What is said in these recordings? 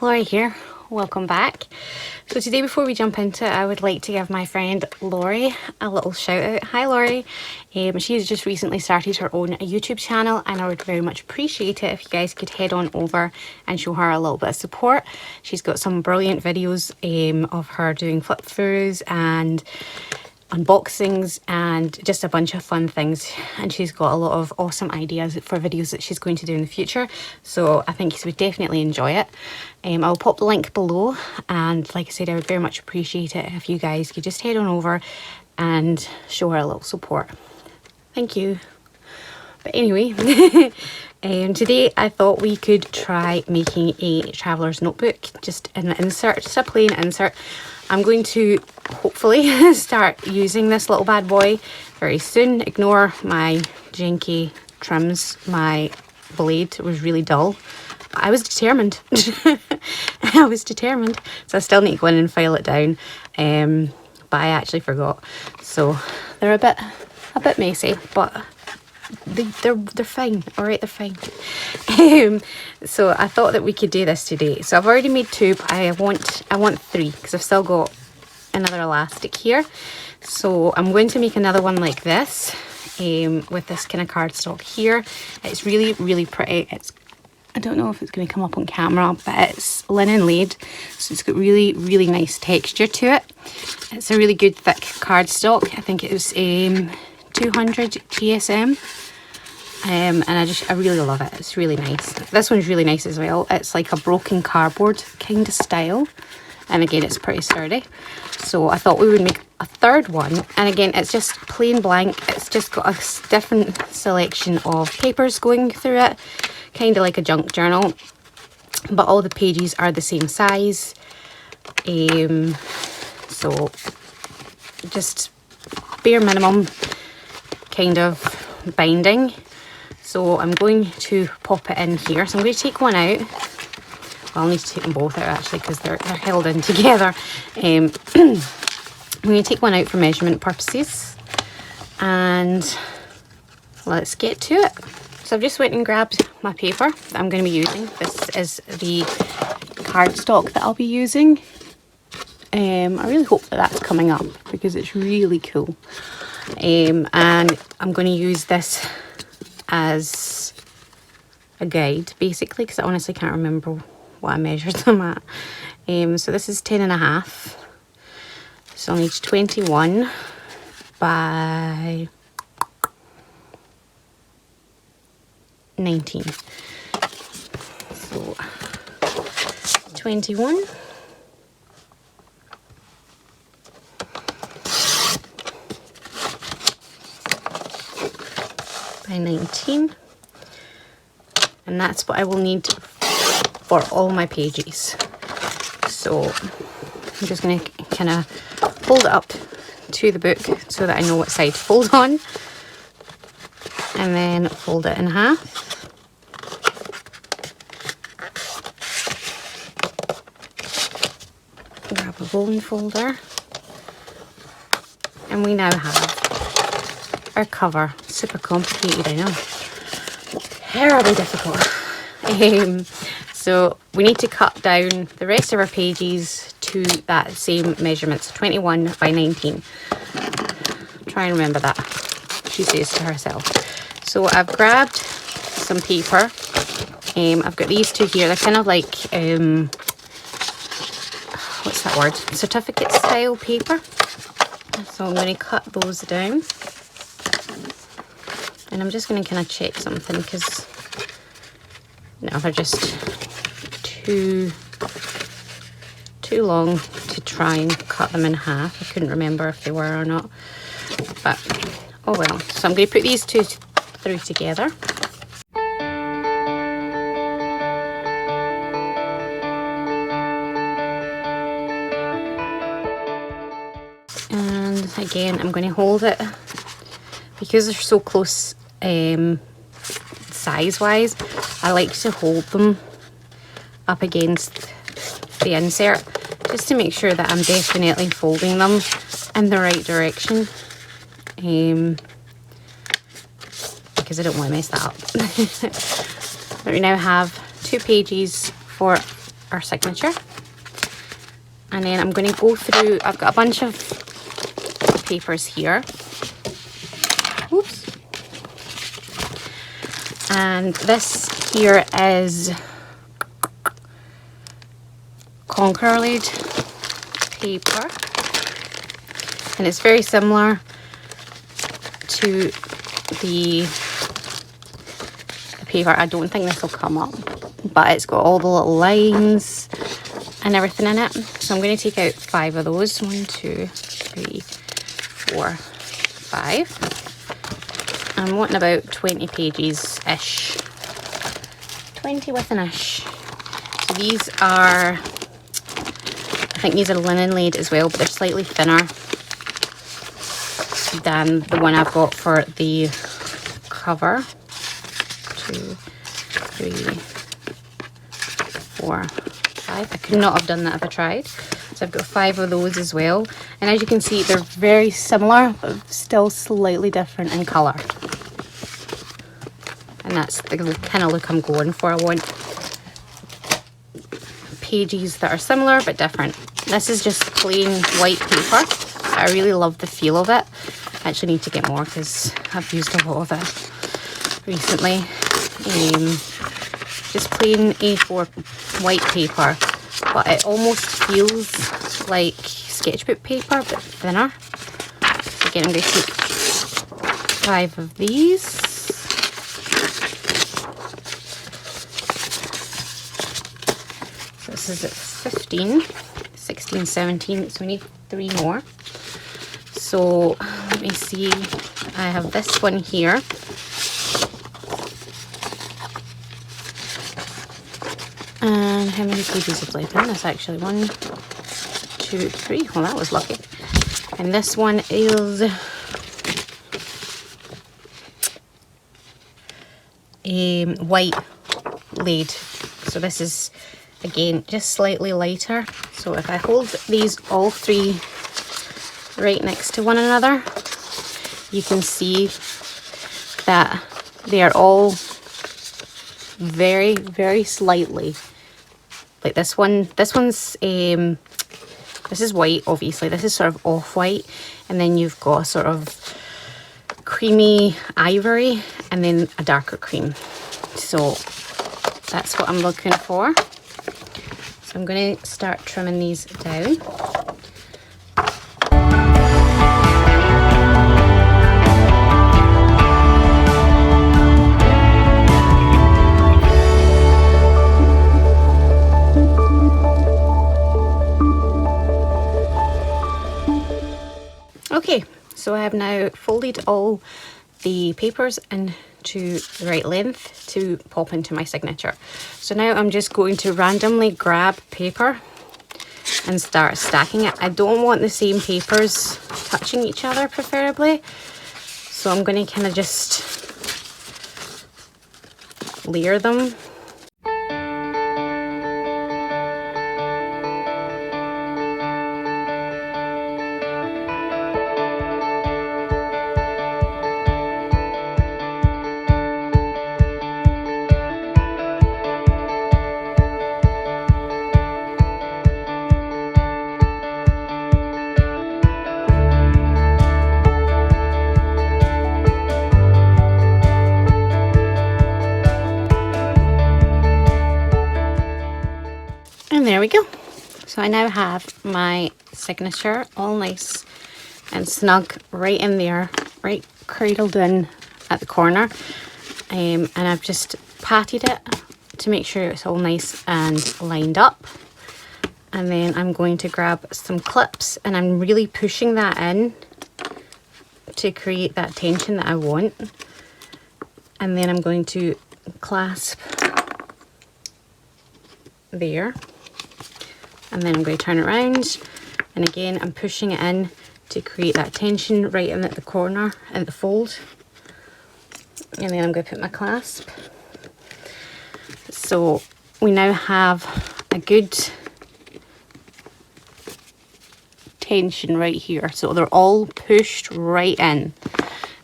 Laurie here. Welcome back. So today, before we jump into it, I would like to give my friend Laurie a little shout out. Hi Laurie. She's just recently started her own YouTube channel, and I would very much appreciate it if you guys could head on over and show her a little bit of support. She's got some brilliant videos of her doing flip throughs and unboxings and just a bunch of fun things, and she's got a lot of awesome ideas for videos that she's going to do in the future, so I think you would definitely enjoy it. I'll pop the link below, and like I said, I would very much appreciate it if you guys could just head on over and show her a little support. Thank you. But anyway, today I thought we could try making a traveller's notebook, just an insert, just a plain insert. I'm going to hopefully start using this little bad boy very soon. Ignore my janky trims. My blade was really dull. I was determined. I was determined. So I still need to go in and file it down. But I actually forgot. So they're a bit messy, but they're fine. All right, they're fine. So I thought that we could do this today. So I've already made two, but I want three because I've still got another elastic here. So I'm going to make another one like this, with this kind of cardstock here. It's really pretty. I don't know if it's going to come up on camera, but it's linen laid, so it's got really nice texture to it. It's a really good thick cardstock. I think it was 200 GSM. And I really love it. It's really nice. This one's really nice as well. It's like a broken cardboard kind of style, and again it's pretty sturdy. So I thought we would make a third one, and again it's just plain blank. It's just got a different selection of papers going through it, kind of like a junk journal, but all the pages are the same size. So just bare minimum kind of binding. So I'm going to pop it in here. So I'm going to take one out. Well, I'll need to take them both out actually, because they're held in together. I'm going to take one out for measurement purposes, and let's get to it. So I've just went and grabbed my paper that I'm going to be using. This is the cardstock that I'll be using. I really hope that that's coming up because it's really cool. And I'm going to use this as a guide basically, because I honestly can't remember what I measured them at. So this is 10.5, so I'll need 21 by 19. So 21 by 19, and that's what I will need for all my pages. So I'm just going to kind of fold it up to the book so that I know what side to fold on, and then fold it in half. Grab a bone folder, and we now have our cover. Super complicated, I know. Terribly difficult. So we need to cut down the rest of our pages to that same measurement, so 21 by 19. Try and remember that, she says to herself. So I've grabbed some paper. I've got these two here. They're kind of like, what's that word? Certificate style paper. So I'm going to cut those down. And I'm just going to kind of check something, because no, they're just too long to try and cut them in half. I couldn't remember if they were or not, but oh well. So I'm going to put these two through together. And again, I'm going to hold it, because they're so close size wise. I like to hold them up against the insert just to make sure that I'm definitely folding them in the right direction, because I don't want to mess that up. But we now have 2 pages for our signature. And then I'm going to go through, I've got a bunch of papers here. Oops. And this here is conqueror laid paper. And it's very similar to the paper. I don't think this will come up, but it's got all the little lines and everything in it. So I'm going to take out 5 of those. 1, 2, 3, 4, 5. I'm wanting about 20 pages ish. 20 with an ish. So these are, I think these are linen laid as well, but they're slightly thinner than the one I've got for the cover. 2, 3, 4, 5. I could not have done that if I tried. So I've got 5 of those as well. And as you can see, they're very similar, but still slightly different in colour. And that's the kind of look I'm going for. I want pages that are similar but different. This is just plain white paper. I really love the feel of it. I actually need to get more because I've used a lot of it recently. Just plain A4 white paper, but it almost feels like sketchbook paper but thinner. So again, I'm going to take 5 of these. So this is at 15, 16, 17, so we need 3 more. So let me see, I have this one here. And how many pages is left in this actually? 1, 2, 3. Well, that was lucky. And this one is white laid. So this is again just slightly lighter. So if I hold these all 3 right next to one another, you can see that they are all very, very slightly, like this one's this is white, obviously. This is sort of off-white, and then you've got sort of creamy ivory and then a darker cream. So that's what I'm looking for. So I'm going to start trimming these down. Okay, so I have now folded all the papers into the right length to pop into my signature. So now I'm just going to randomly grab paper and start stacking it. I don't want the same papers touching each other, preferably. So I'm going to kind of just layer them. And there we go. So I now have my signature all nice and snug right in there, right cradled in at the corner. And I've just patted it to make sure it's all nice and lined up. And then I'm going to grab some clips, and I'm really pushing that in to create that tension that I want. And then I'm going to clasp there. And then I'm going to turn it around, and again I'm pushing it in to create that tension right in at the corner, at the fold. And then I'm going to put my clasp. So we now have a good tension right here. So they're all pushed right in.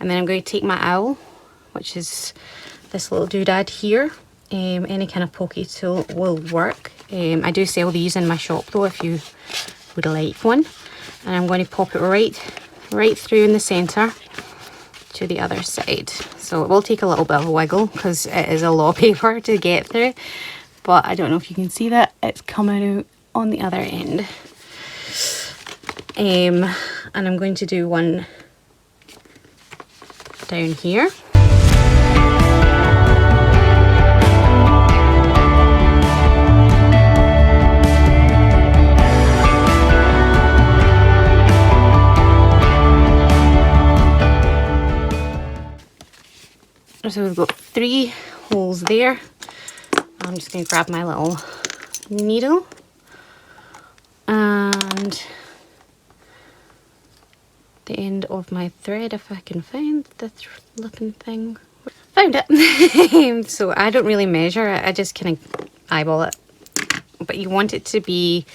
And then I'm going to take my owl, which is this little doodad here. Any kind of pokey tool will work. I do sell these in my shop though if you would like one. And I'm going to pop it right through in the centre to the other side. So it will take a little bit of a wiggle because it is a lot of paper to get through, but I don't know if you can see that it's coming out on the other end. And I'm going to do one down here. So we've got 3 holes there. I'm just going to grab my little needle and the end of my thread, if I can find the looking thing. Found it. So I don't really measure it, I just kind of eyeball it. But you want it to be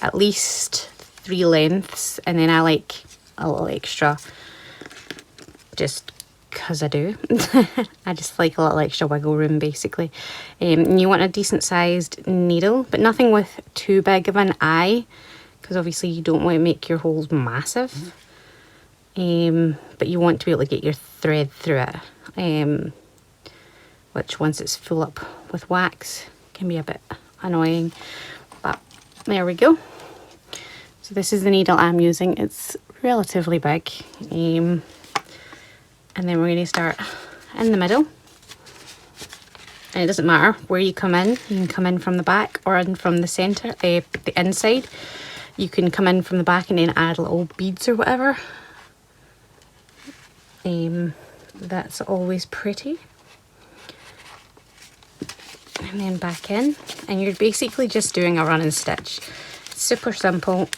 at least 3 lengths, and then I like a little extra just because I do. I just like a little extra wiggle room basically. You want a decent sized needle, but nothing with too big of an eye, because obviously you don't want to make your holes massive. But you want to be able to get your thread through it, which once it's full up with wax can be a bit annoying, but there we go. So this is the needle I'm using. It's relatively big, and then we're going to start in the middle, and it doesn't matter where you come in. You can come in from the back or in from the centre, the inside. You can come in from the back and then add little beads or whatever. That's always pretty. And then back in, and you're basically just doing a running stitch. Super simple.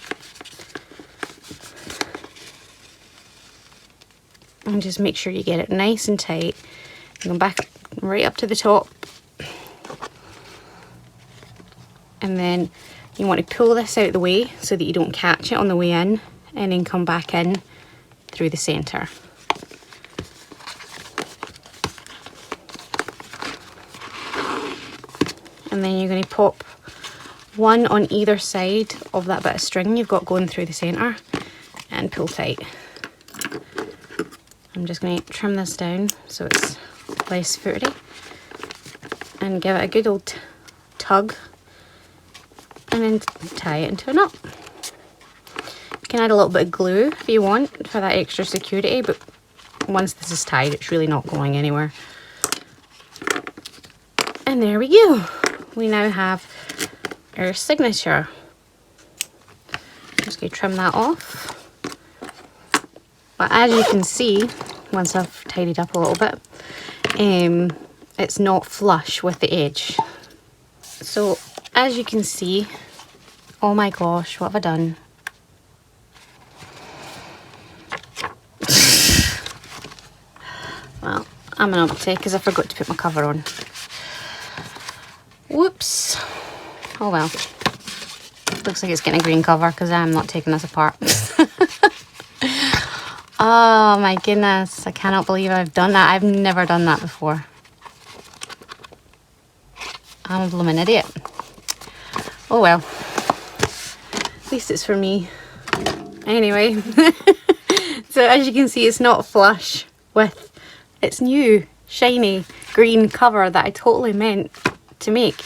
And just make sure you get it nice and tight. And go back right up to the top. And then you want to pull this out of the way so that you don't catch it on the way in, and then come back in through the centre. And then you're going to pop one on either side of that bit of string you've got going through the centre and pull tight. I'm just going to trim this down so it's less footy and give it a good old tug, and then tie it into a knot. You can add a little bit of glue if you want for that extra security, but once this is tied it's really not going anywhere. And there we go. We now have our signature. I'm just going to trim that off. But as you can see, once I've tidied up a little bit, it's not flush with the edge. So as you can see, oh my gosh, what have I done? Well, I'm an uptake because I forgot to put my cover on. Whoops. Oh well. Looks like it's getting a green cover because I'm not taking this apart. Oh my goodness. I cannot believe I've done that. I've never done that before. I'm a blooming idiot. Oh well. At least it's for me. Anyway. So as you can see, it's not flush with its new shiny green cover that I totally meant to make.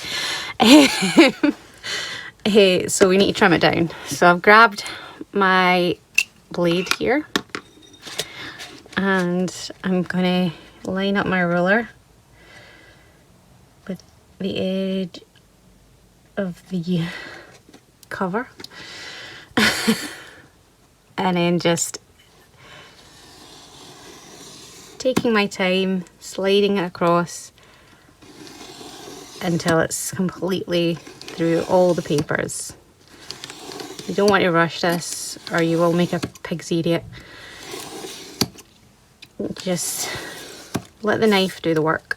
So we need to trim it down. So I've grabbed my blade here and I'm gonna line up my ruler with the edge of the cover and then just taking my time, sliding it across until it's completely through all the papers. You don't want to rush this or you will make a pig's idiot. Just let the knife do the work.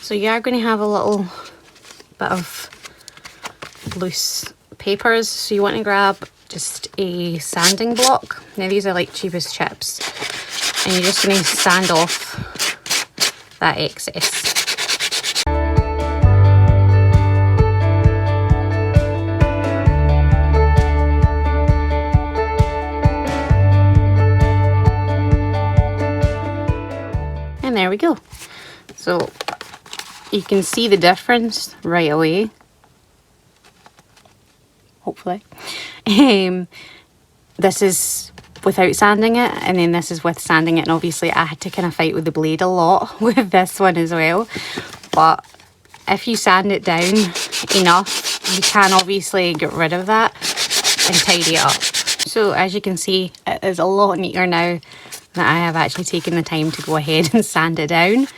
So you are going to have a little bit of loose papers. So you want to grab just a sanding block. Now these are like cheapest chips, and you're just going to sand off that excess. And there we go. So you can see the difference right away, hopefully. This is without sanding it, and then this is with sanding it, and obviously I had to kind of fight with the blade a lot with this one as well. But if you sand it down enough, you can obviously get rid of that and tidy it up. So as you can see, it is a lot neater now that I have actually taken the time to go ahead and sand it down,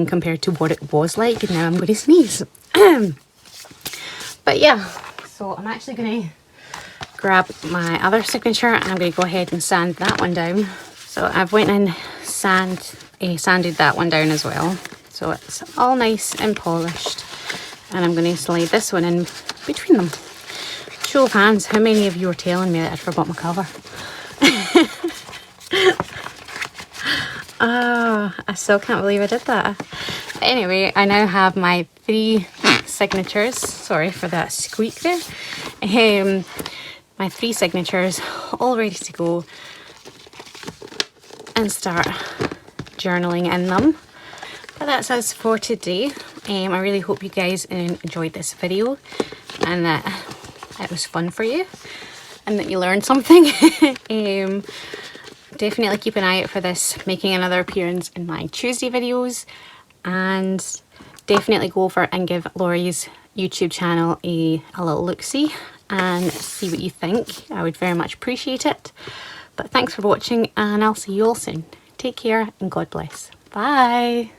compared to what it was like. And now I'm going to sneeze. But yeah, so I'm actually going to grab my other signature and I'm going to go ahead and sand that one down. So I've went and sanded that one down as well, so it's all nice and polished. And I'm going to slide this one in between them. Show of hands, how many of you are telling me that I forgot my cover? Oh, I still can't believe I did that. But anyway, I now have my 3 signatures. Sorry for that squeak there. My 3 signatures all ready to go and start journaling in them. But that's us for today. I really hope you guys enjoyed this video and that it was fun for you and that you learned something. Definitely keep an eye out for this making another appearance in my Tuesday videos, and definitely go over and give Laurie's YouTube channel a little look-see and see what you think. I would very much appreciate it. But thanks for watching, and I'll see you all soon. Take care and God bless. Bye.